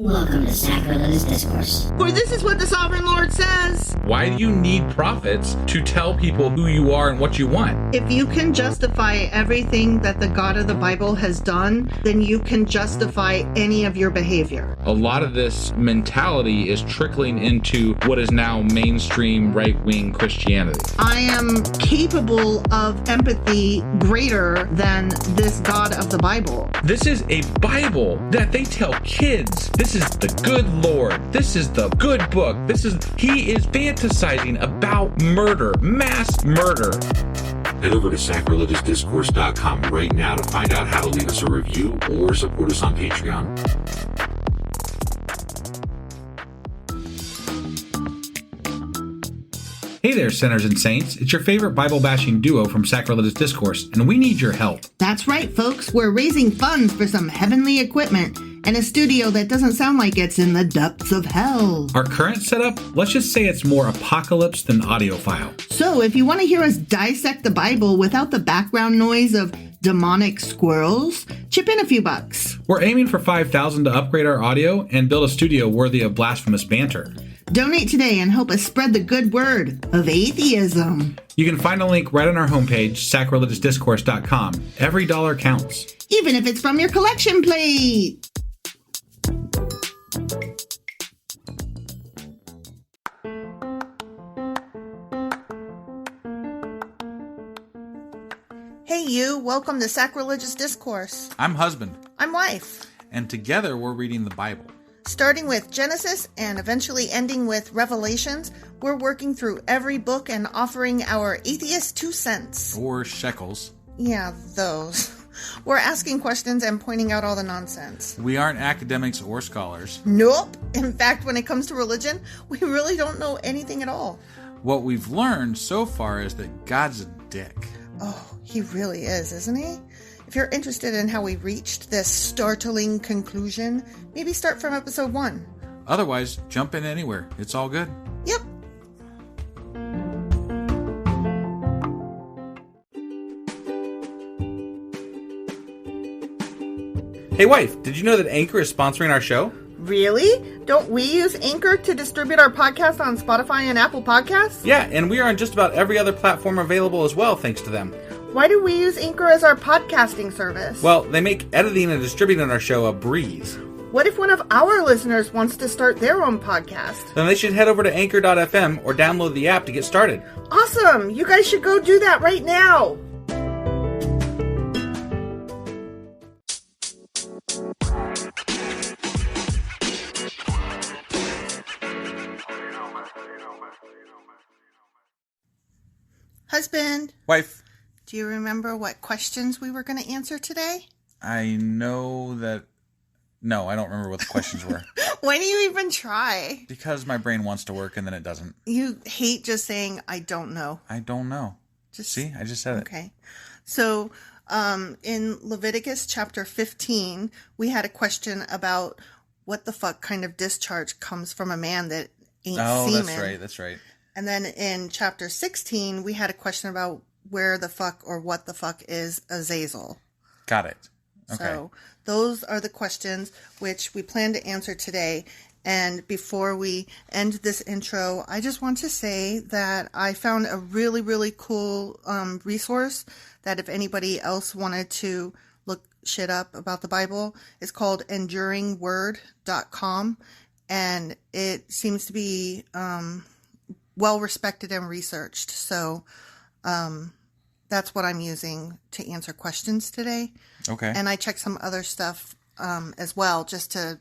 Welcome to Sacrilegious Discourse. For this is what the Sovereign Lord says. Why do you need prophets to tell people who you are and what you want? If you can justify everything that the God of the Bible has done, then you can justify any of your behavior. A lot of this mentality is trickling into what is now mainstream right-wing Christianity. I am capable of empathy greater than this God of the Bible. This is a Bible that they tell kids. This is the good Lord. This is the good book. He is fantasizing about murder, mass murder. Head over to sacrilegiousdiscourse.com right now to find out how to leave us a review or support us on Patreon. Hey there, sinners and saints. It's your favorite Bible-bashing duo from Sacrilegious Discourse, and we need your help. That's right, folks. We're raising funds for some heavenly equipment and a studio that doesn't sound like it's in the depths of hell. Our current setup, let's just say it's more apocalypse than audiophile. So if you want to hear us dissect the Bible without the background noise of demonic squirrels, chip in a few bucks. We're aiming for $5,000 to upgrade our audio and build a studio worthy of blasphemous banter. Donate today and help us spread the good word of atheism. You can find a link right on our homepage, sacrilegiousdiscourse.com. Every dollar counts. Even if it's from your collection plate. Hey you, welcome to Sacrilegious Discourse. I'm husband. I'm wife. And together we're reading the Bible. Starting with Genesis and eventually ending with Revelations, we're working through every book and offering our atheist 2 cents. Or shekels. Yeah, those. We're asking questions and pointing out all the nonsense. We aren't academics or scholars. Nope. In fact, when it comes to religion, we really don't know anything at all. What we've learned so far is that God's a dick. Oh, he really is, isn't he? If you're interested in how we reached this startling conclusion, maybe start from episode 1. Otherwise, jump in anywhere. It's all good. Yep. Hey wife, did you know that Anchor is sponsoring our show? Really? Don't we use Anchor to distribute our podcast on Spotify and Apple Podcasts? Yeah, and we are on just about every other platform available as well, thanks to them. Why do we use Anchor as our podcasting service? Well, they make editing and distributing our show a breeze. What if one of our listeners wants to start their own podcast? Then they should head over to anchor.fm or download the app to get started. Awesome! You guys should go do that right now! Husband. Wife. Do you remember what questions we were going to answer today? I know that... No, I don't remember what the questions were. Why do you even try? Because my brain wants to work and then it doesn't. You hate just saying, I don't know. I don't know. See, I just said it. Okay. So, in Leviticus Chapter 15, we had a question about what the fuck kind of discharge comes from a man that ain't semen. Oh, that's right. And then in Chapter 16, we had a question about where the fuck or what the fuck is Azazel. Got it. Okay. So those are the questions which we plan to answer today. And before we end this intro, I just want to say that I found a really, really cool resource that if anybody else wanted to look shit up about the Bible, it's called enduringword.com. And it seems to be well respected and researched. So that's what I'm using to answer questions today. Okay. And I checked some other stuff as well, just to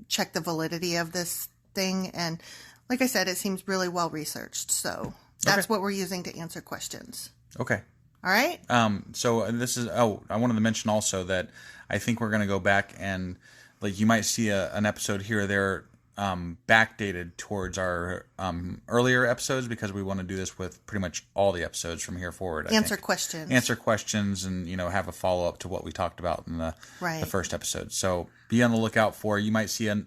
check the validity of this thing. And like I said, it seems really well researched. So that's what we're using to answer questions. Okay. All right. So this is, I wanted to mention also that I think we're going to go back and like you might see an episode here or there backdated towards our earlier episodes because we want to do this with pretty much all the episodes from here forward. Answer questions and, have a follow-up to what we talked about in the first episode. So be on the lookout for, you might see an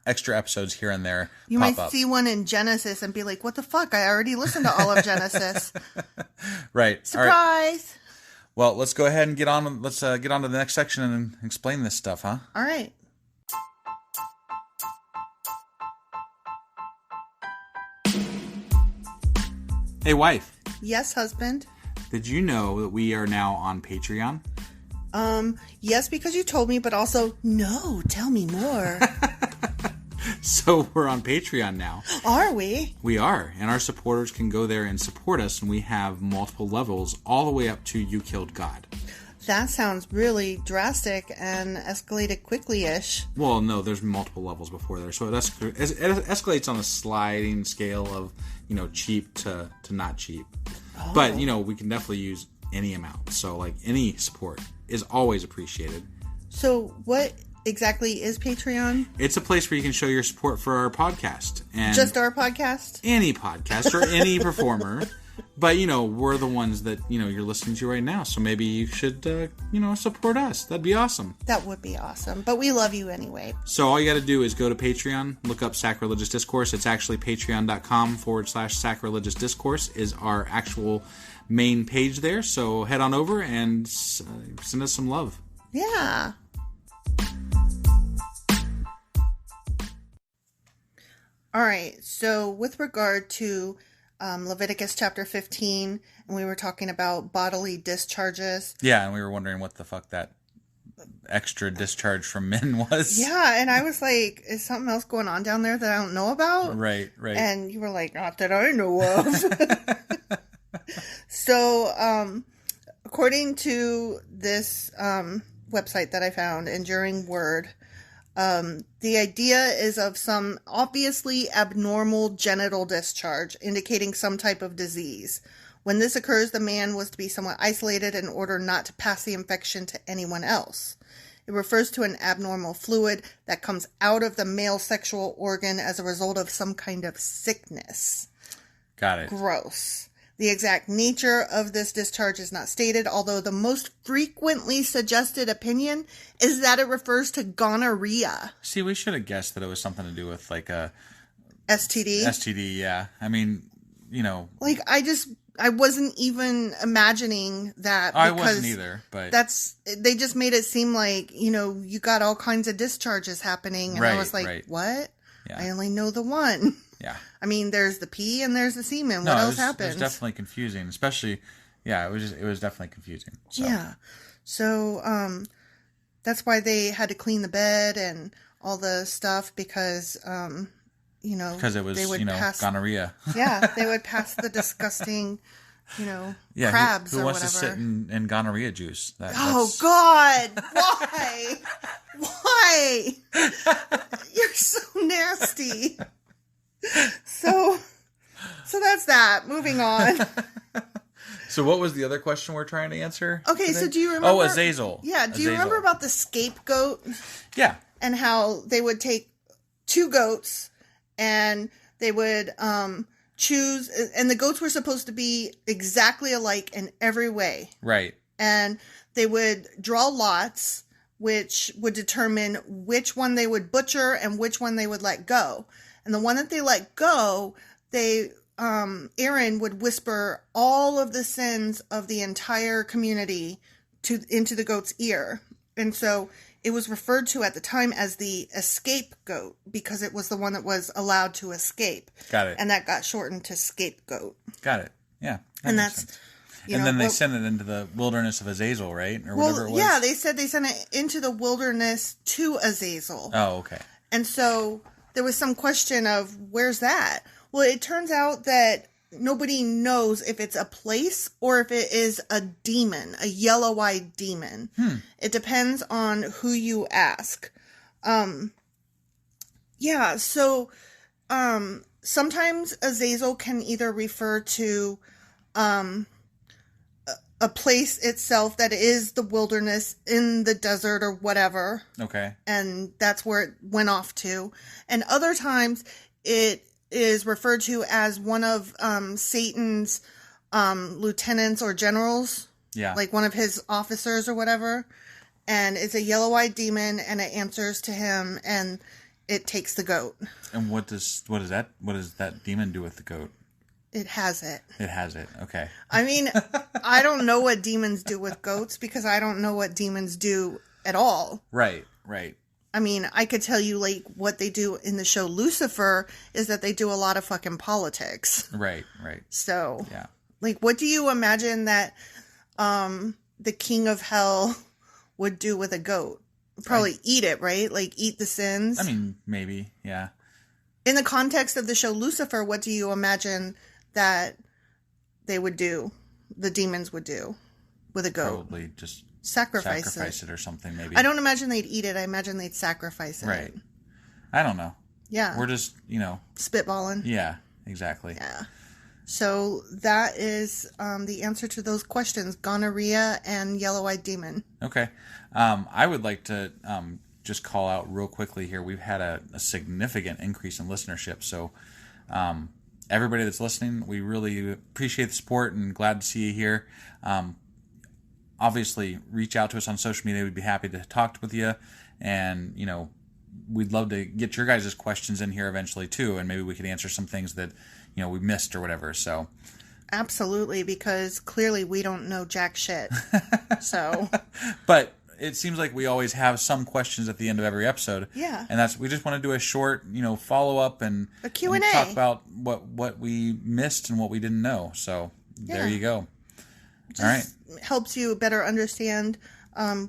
extra episodes here and there. You might see one in Genesis and be like, what the fuck? I already listened to all of Genesis. Right. Surprise. All right. Well, let's go ahead and get on. Let's get on to the next section and explain this stuff, huh? All right. Hey, wife. Yes, husband. Did you know that we are now on Patreon? Yes, because you told me, but also, no, tell me more. So we're on Patreon now. Are we? We are, and our supporters can go there and support us, and we have multiple levels all the way up to You Killed God. That sounds really drastic and escalated quickly-ish. Well, no, there's multiple levels before there, so it escalates on a sliding scale of, cheap to not cheap. Oh. But, we can definitely use any amount, so, like, any support is always appreciated. So what exactly is Patreon? It's a place where you can show your support for our podcast. And just our podcast? Any podcast or any performer. But, we're the ones that, you're listening to right now. So maybe you should, support us. That'd be awesome. That would be awesome. But we love you anyway. So all you got to do is go to Patreon, look up Sacrilegious Discourse. It's actually patreon.com/sacrilegious discourse is our actual main page there. So head on over and send us some love. Yeah. All right. So with regard to Leviticus chapter 15, and we were talking about bodily discharges. Yeah, and we were wondering what the fuck that extra discharge from men was. Yeah, and I was like, is something else going on down there that I don't know about? Right. And you were like, not that I know of. So, according to this website that I found, Enduring Word, the idea is of some obviously abnormal genital discharge, indicating some type of disease. When this occurs, the man was to be somewhat isolated in order not to pass the infection to anyone else. It refers to an abnormal fluid that comes out of the male sexual organ as a result of some kind of sickness. Got it. Gross. The exact nature of this discharge is not stated, although the most frequently suggested opinion is that it refers to gonorrhea. See, we should have guessed that it was something to do with, like, a STD? STD, yeah. I mean, Like, I wasn't even imagining that. I wasn't either, but... They just made it seem like, you got all kinds of discharges happening. And I was like, what? Yeah. I only know the one. Yeah. I mean, there's the pee and there's the semen. What else happens? It was definitely confusing, especially, it was definitely confusing. So. Yeah. So, that's why they had to clean the bed and all the stuff because, because it was, gonorrhea. Yeah. They would pass the disgusting, crabs who or wants whatever. to sit in gonorrhea juice? Oh, God. Why? Why? You're so nasty. So that's that. Moving on. So what was the other question we're trying to answer? Okay, today? so do you remember? Oh, Azazel. Yeah, do you remember about the scapegoat? Yeah. And how they would take two goats and they would choose, and the goats were supposed to be exactly alike in every way. Right. And they would draw lots, which would determine which one they would butcher and which one they would let go. And the one that they let go, Aaron would whisper all of the sins of the entire community into the goat's ear. And so it was referred to at the time as the escape goat because it was the one that was allowed to escape. Got it. And that got shortened to scapegoat. Got it. Yeah. And that's... sense. And then they sent it into the wilderness of Azazel, right? Or whatever it was? Yeah, they said they sent it into the wilderness to Azazel. Oh, okay. And so there was some question of, where's that? Well, it turns out that nobody knows if it's a place or if it is a demon, a yellow-eyed demon. It depends on who you ask. Sometimes Azazel can either refer to a place itself that is the wilderness in the desert or whatever. Okay. And that's where it went off to. And other times it is referred to as one of Satan's lieutenants or generals. Yeah. Like one of his officers or whatever. And it's a yellow-eyed demon and it answers to him and it takes the goat. And what does that demon do with the goat? It has it. It has it. Okay. I mean, I don't know what demons do with goats because I don't know what demons do at all. Right. I mean, I could tell you, like, what they do in the show Lucifer is that they do a lot of fucking politics. Right. So, Yeah. like, what do you imagine that the king of hell would do with a goat? Probably eat it, right? Like, eat the sins. I mean, maybe, yeah. In the context of the show Lucifer, what do you imagine that they would do, the demons would do with a goat? Probably just sacrifice it or something, maybe. I don't imagine they'd eat it. I imagine they'd sacrifice it. Right. I don't know. Yeah. We're just, spitballing. Yeah, exactly. Yeah. So that is the answer to those questions, gonorrhea and yellow-eyed demon. Okay. I would like to just call out real quickly here. We've had a significant increase in listenership. So everybody that's listening, we really appreciate the support and glad to see you here. Obviously, reach out to us on social media. We'd be happy to talk with you. And, we'd love to get your guys' questions in here eventually, too. And maybe we could answer some things that, we missed or whatever. So, absolutely, because clearly we don't know jack shit. So, but it seems like we always have some questions at the end of every episode. Yeah. And we just want to do a short, follow up and a Q&A. And talk about what we missed and what we didn't know. So, There you go. Just all right. Helps you better understand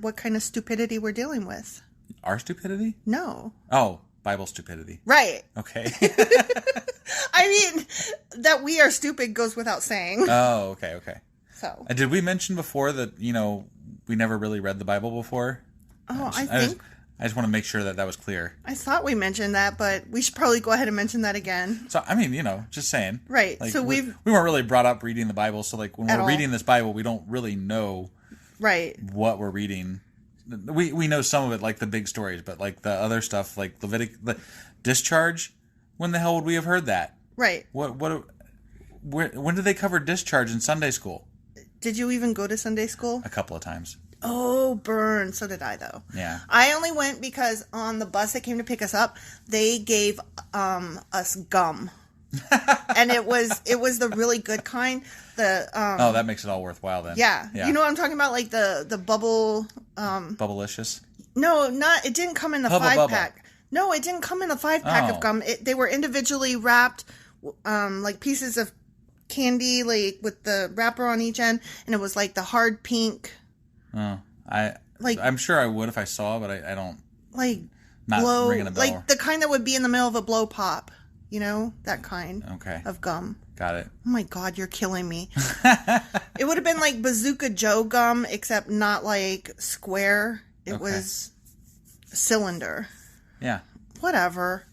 what kind of stupidity we're dealing with. Our stupidity? No. Oh, Bible stupidity. Right. Okay. I mean, that we are stupid goes without saying. Oh, okay. So. Did we mention before that, we never really read the Bible before? Oh, I just want to make sure that was clear. I thought we mentioned that, but we should probably go ahead and mention that again. So, I mean, just saying. Right. Like, so we weren't really brought up reading the Bible. So, like, when we're reading this Bible, we don't really know what we're reading. We know some of it, like the big stories, but like the other stuff, like the discharge, when the hell would we have heard that? Right. When did they cover discharge in Sunday school? Did you even go to Sunday school? A couple of times. Oh, burn. So did I, though. Yeah. I only went because on the bus that came to pick us up, they gave us gum. And it was the really good kind. That makes it all worthwhile then. Yeah. You know what I'm talking about? Like the bubble... Bubblicious? No, it didn't come in the Hubba 5-pack. No, it didn't come in the 5-pack of gum. They were individually wrapped, like pieces of candy, like with the wrapper on each end, and it was like the hard pink. Oh, I'm sure I would if I saw, but I don't. Like not blow, ringing a bell. like the kind that would be in the middle of a blow pop. That kind. Okay. Of gum. Got it. Oh my God, you're killing me. It would have been like Bazooka Joe gum, except not like square. It was a cylinder. Yeah. Whatever.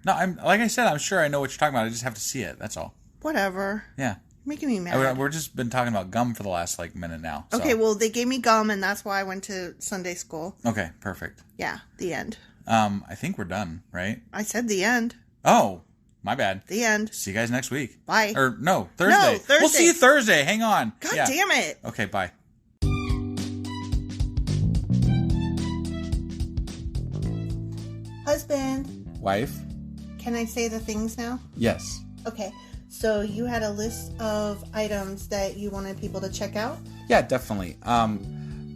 No, like I said, I'm sure I know what you're talking about. I just have to see it. That's all. Whatever. Yeah. Making me mad. We're just been talking about gum for the last minute now. So. Okay, well, they gave me gum, and that's why I went to Sunday school. Okay, perfect. Yeah, the end. I think we're done, right? I said the end. Oh, my bad. The end. See you guys next week. Bye. Or no, Thursday. No, Thursday. We'll see you Thursday. Hang on. God damn it. Okay, bye. Husband. Wife. Can I say the things now? Yes. Okay. So you had a list of items that you wanted people to check out? Yeah, definitely.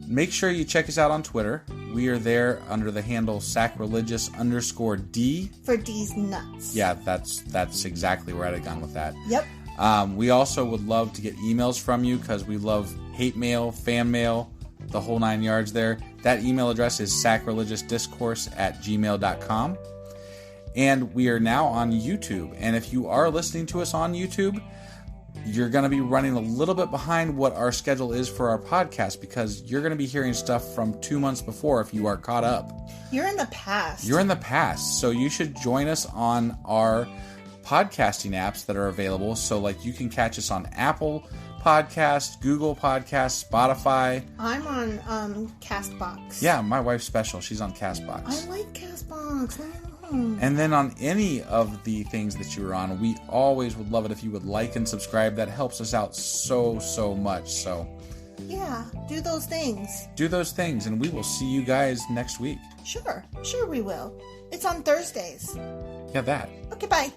Make sure you check us out on Twitter. We are there under the handle sacrilegious_D. For D's nuts. Yeah, that's exactly where I'd have gone with that. Yep. We also would love to get emails from you because we love hate mail, fan mail, the whole 9 yards there. That email address is sacrilegiousdiscourse@gmail.com. And we are now on YouTube. And if you are listening to us on YouTube, you're going to be running a little bit behind what our schedule is for our podcast because you're going to be hearing stuff from 2 months before if you are caught up. You're in the past. You're in the past. So you should join us on our podcasting apps that are available. So like you can catch us on Apple Podcasts, Google Podcasts, Spotify. I'm on Castbox. Yeah, my wife's special. She's on Castbox. I like Castbox. And then on any of the things that you're on, we always would love it if you would like and subscribe. That helps us out so much. So yeah, do those things. Do those things, and we will see you guys next week. Sure we will. It's on Thursdays. Yeah, that. Okay, bye.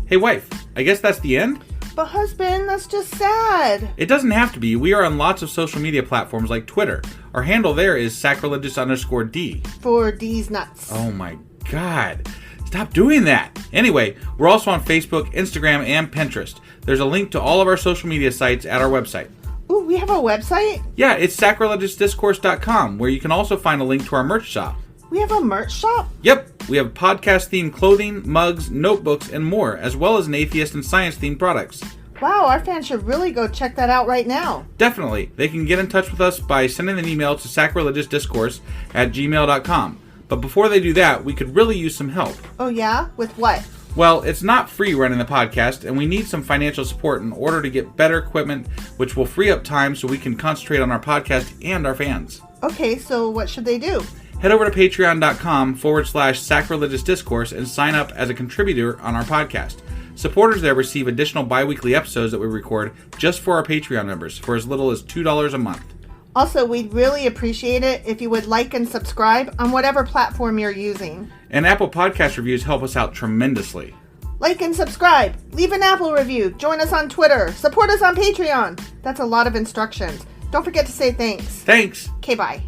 Hey, wife. I guess that's the end? But husband, that's just sad. It doesn't have to be. We are on lots of social media platforms like Twitter. Our handle there is sacrilegious_D. For D's nuts. Oh my God. Stop doing that. Anyway, we're also on Facebook, Instagram, and Pinterest. There's a link to all of our social media sites at our website. Ooh, we have a website? Yeah, it's sacrilegiousdiscourse.com, where you can also find a link to our merch shop. We have a merch shop? Yep, we have podcast-themed clothing, mugs, notebooks, and more, as well as an atheist and science-themed products. Wow, our fans should really go check that out right now. Definitely. They can get in touch with us by sending an email to sacrilegiousdiscourse@gmail.com. But before they do that, we could really use some help. Oh yeah? With what? Well, it's not free running the podcast, and we need some financial support in order to get better equipment, which will free up time so we can concentrate on our podcast and our fans. Okay, so what should they do? Head over to patreon.com/sacrilegiousdiscourse and sign up as a contributor on our podcast. Supporters there receive additional bi-weekly episodes that we record just for our Patreon members for as little as $2 a month. Also, we'd really appreciate it if you would like and subscribe on whatever platform you're using. And Apple Podcast reviews help us out tremendously. Like and subscribe. Leave an Apple review. Join us on Twitter. Support us on Patreon. That's a lot of instructions. Don't forget to say thanks. Thanks. Okay, bye.